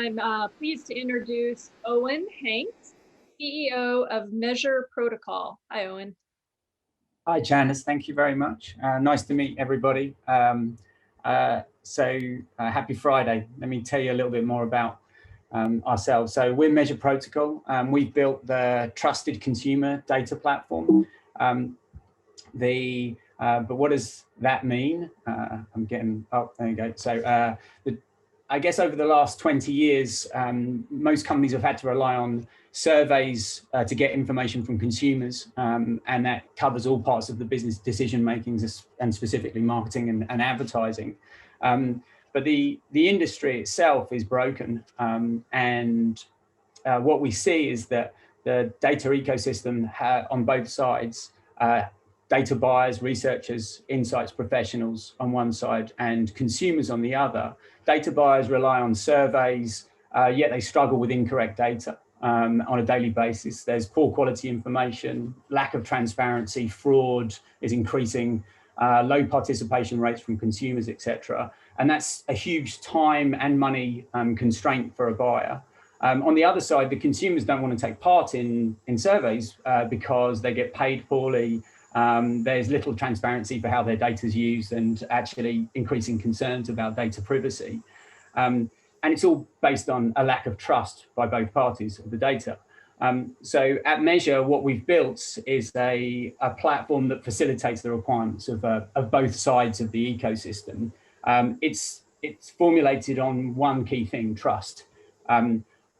I'm pleased to introduce Owen Hanks, CEO of Measure Protocol. Hi, Owen. Hi, Janice. Thank you very much. Nice to meet everybody. Happy Friday. Let me tell you a little bit more about ourselves. So we're Measure Protocol. We've built the trusted consumer data platform. But what does that mean? I'm getting, oh, there you go. So I guess over the last 20 years, most companies have had to rely on surveys to get information from consumers, and that covers all parts of the business decision making, and specifically marketing and advertising. But the industry itself is broken, and what we see is that the data ecosystem on both sides, data buyers, researchers, insights professionals on one side, and consumers on the other. Data buyers rely on surveys, yet they struggle with incorrect data on a daily basis. There's poor quality information, lack of transparency, fraud is increasing, low participation rates from consumers, etc. And that's a huge time and money constraint for a buyer. On the other side, the consumers don't want to take part in surveys because they get paid poorly. There's little transparency for how their data is used, and actually increasing concerns about data privacy. And it's all based on a lack of trust by both parties of the data. So at Measure, what we've built is a platform that facilitates the requirements of both sides of the ecosystem. It's formulated on one key thing: trust.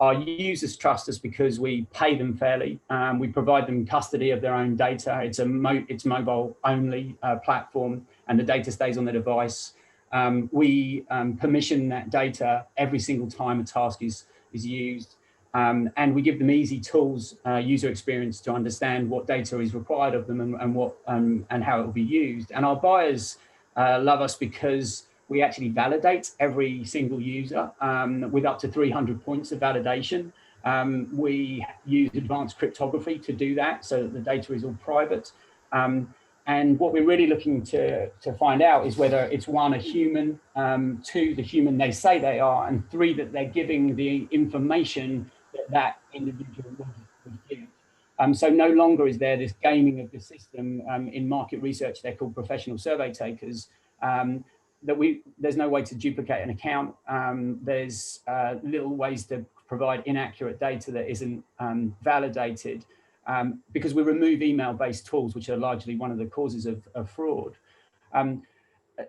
Our users trust us because we pay them fairly. We provide them custody of their own data. It's mobile-only platform, and the data stays on the device. We permission that data every single time a task is used, and we give them easy tools, user experience to understand what data is required of them and how it will be used. And our buyers love us because we actually validate every single user with up to 300 points of validation. We use advanced cryptography to do that, so that the data is all private. And what we're really looking to find out is whether it's one, a human, two, the human they say they are, and three, that they're giving the information that individual would give. So no longer is there this gaming of the system. In market research, they're called professional survey takers. There's no way to duplicate an account. There's little ways to provide inaccurate data that isn't validated, because we remove email-based tools, which are largely one of the causes of fraud.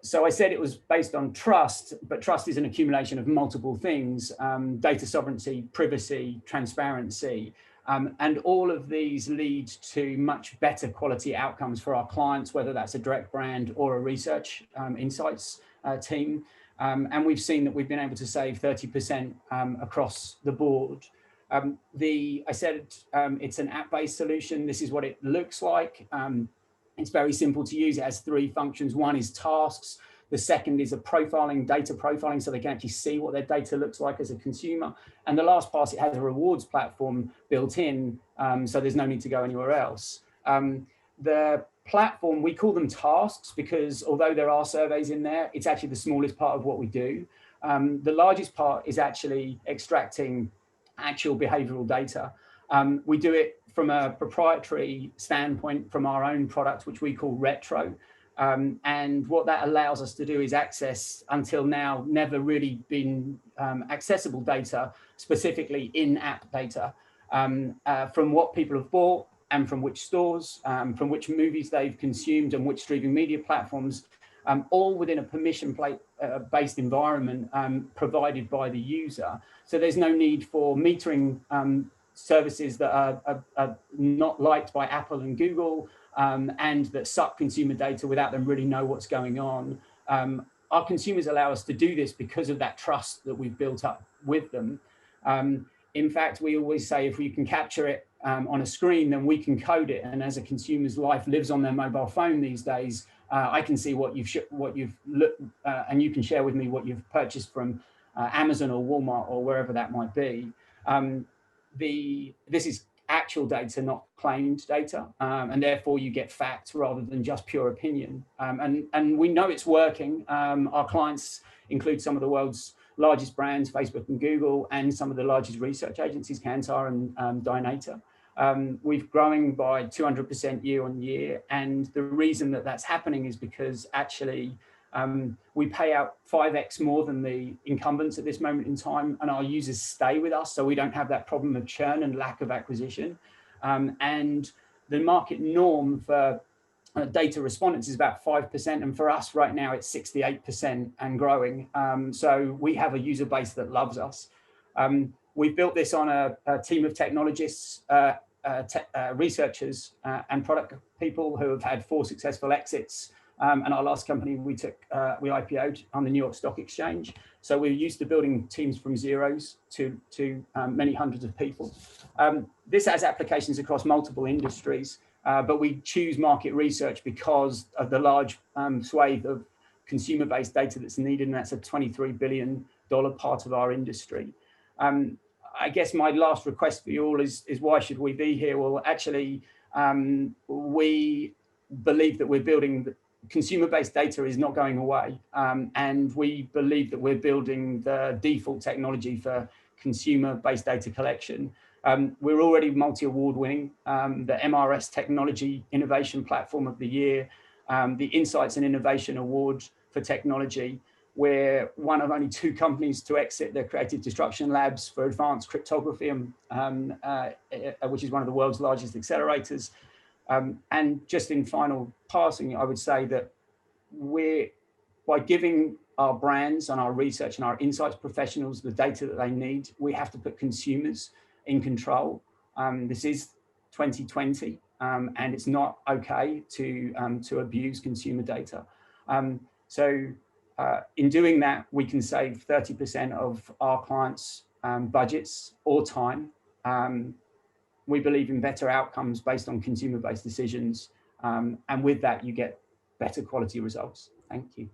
So I said it was based on trust, but trust is an accumulation of multiple things: data sovereignty, privacy, transparency. And all of these lead to much better quality outcomes for our clients, whether that's a direct brand or a research insights team. And we've seen that we've been able to save 30% across the board. I said it's an app-based solution. This is what it looks like. It's very simple to use. It has three functions. One is tasks. The second is data profiling, so they can actually see what their data looks like as a consumer. And the last part, it has a rewards platform built in, so there's no need to go anywhere else. The platform, we call them tasks because although there are surveys in there, it's actually the smallest part of what we do. The largest part is actually extracting actual behavioral data. We do it from a proprietary standpoint from our own product, which we call Retro. And what that allows us to do is access, until now, never really been accessible data, specifically in-app data, from what people have bought and from which stores, from which movies they've consumed and which streaming media platforms, all within a permission-based environment provided by the user. So there's no need for metering services that are not liked by Apple and Google, and that suck consumer data without them really know what's going on. Our consumers allow us to do this because of that trust that we've built up with them. In fact, we always say if we can capture it on a screen, then we can code it. And as a consumer's life lives on their mobile phone these days, I can see what you've looked, and you can share with me what you've purchased from Amazon or Walmart or wherever that might be. This is actual data, not claimed data, and therefore you get facts rather than just pure opinion. And we know it's working. Our clients include some of the world's largest brands, Facebook and Google, and some of the largest research agencies, Kantar and Dynata. We've growing by 200% year on year. And the reason that that's happening is because actually we pay out 5x more than the incumbents at this moment in time, and our users stay with us, so we don't have that problem of churn and lack of acquisition. And the market norm for data respondents is about 5%, and for us right now it's 68% and growing. So we have a user base that loves us. We've built this on a team of technologists, researchers, and product people who have had 4 successful exits. And our last company we IPO'd on the New York Stock Exchange. So we're used to building teams from zeros to many hundreds of people. This has applications across multiple industries, but we choose market research because of the large swathe of consumer-based data that's needed, and that's a $23 billion part of our industry. I guess my last request for you all is why should we be here? Well, actually, we believe that we're building consumer-based data is not going away. And we believe that we're building the default technology for consumer-based data collection. We're already multi-award winning, the MRS Technology Innovation Platform of the Year, the Insights and Innovation Award for Technology. We're one of only 2 companies to exit the Creative Destruction Labs for advanced cryptography, which is one of the world's largest accelerators. And just in final passing, I would say that by giving our brands and our research and our insights professionals the data that they need, we have to put consumers in control. This is 2020, and it's not okay to abuse consumer data. In doing that, we can save 30% of our clients' budgets or time. We believe in better outcomes based on consumer-based decisions. And with that, you get better quality results. Thank you.